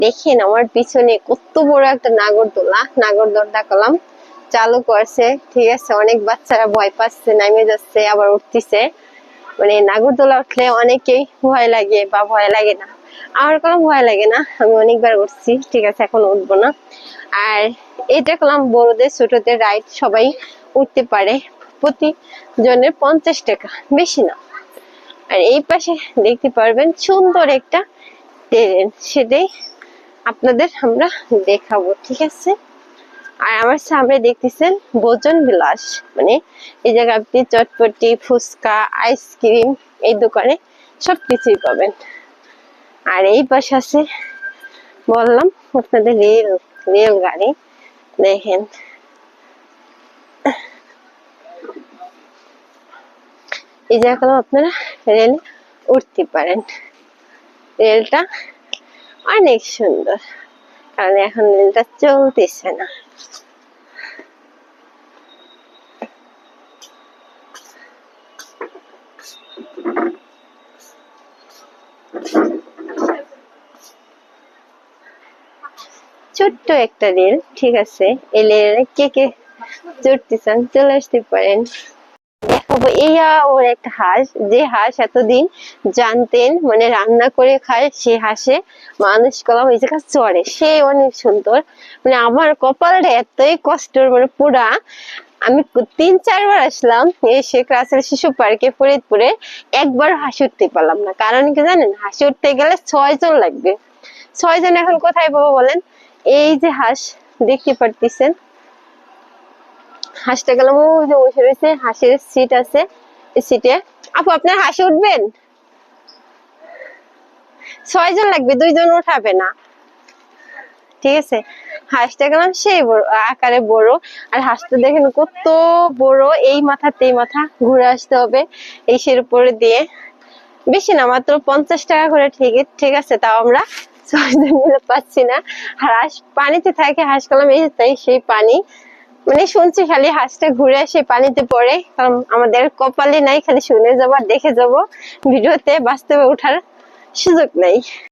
দেখেন আমার পিছনে কত বড় একটা নাগরদোলা করলাম চালু করছে। ঠিক আছে, অনেক বাচ্চারা ভয় পাচ্ছে, নামে যাচ্ছে, আবার উঠতেছে। মানে নাগরদোলা উঠলে অনেকেই ভয় লাগে বা ভয় লাগে না, আমার কোনো ভয় লাগে না, আমি অনেকবার উঠছি। ঠিক আছে, এখন উঠবো না। আর এটা করলাম বড়দের ছোটদের রাইড, সবাই উঠতে পারে, প্রতি জনের 50 টাকা, বেশি না। আর এই পাশে দেখতে পারবেন সুন্দর একটা ট্রেন, সেটাই আপনাদের আমরা দেখাবো। ঠিক আছে, আর আমার সামনে দেখতেছেন ভোজন বিলাস, মানে এই জায়গায় আপনি চটপটি, ফুচকা, আইসক্রিম এই দোকানে সবকিছুই পাবেন। আর এই পাশে আছে বললাম আপনাদের রেলগাড়ি, দেখেন এই জায়গাগুলো আপনারা রেলে উঠতে পারেন। রেলটা অনেক সুন্দর, কারণ এখন রেলটা চলতেছে না। ছোট্ট একটা রেল, ঠিক আছে, এই রেলে কে কে চড়তে চান চলে আসতে পারেন। দেখাবো এইয়া ওর একটা হাঁস, যে হাঁস এতদিন জানতেন মানে রান্না করে খায়, সে হাঁসে মানুষ করলাম এই জায়গা চড়ে, সে অনেক সুন্দর। মানে আমার কপালটা এতই কষ্টের, মানে পুরা আমি 3-4 বার আসলাম এসে ক্লাসের শিশু পার্কে ফরিদপুরে, একবার হাসি উঠতে পারলাম না। কারণ কি জানেন, হাসি উঠতে গেলে 6 জন লাগবে। 6 জন এখন কোথায় পাবো বলেন? এই যে হাঁস দেখতে পারতেছেন, হাঁসটা গেলাম ওই যে বসে রয়েছে, হাঁসের সিট আছে, এই সিটে। আপু আপনার হাঁসে উঠবেন? 6 জন লাগবে, 2 জন উঠাবে না। ঠিক আছে, হাঁসটা গেলাম সেই বড় আকারে বড়। আর হাঁসটা দেখেন কত বড়, এই মাথাতে এই মাথা ঘুরে আসতে হবে এই সের উপরে দিয়ে। বেশি না, মাত্র 50 টাকা করে টিকিট। ঠিক আছে, তাও আমরা 6 জন মিলে পাচ্ছি না। আর হাঁস পানিতে থাকে, হাঁস কলাম এই তাই সেই পানি, মানে শুনছি খালি হাঁসটা ঘুরে আসে পানিতে পড়ে, কারণ আমাদের কপালে নাই, খালি শুনে যাবো আর দেখে যাবো, ভিডিওতে বাস্তবে ওঠার সুযোগ নাই।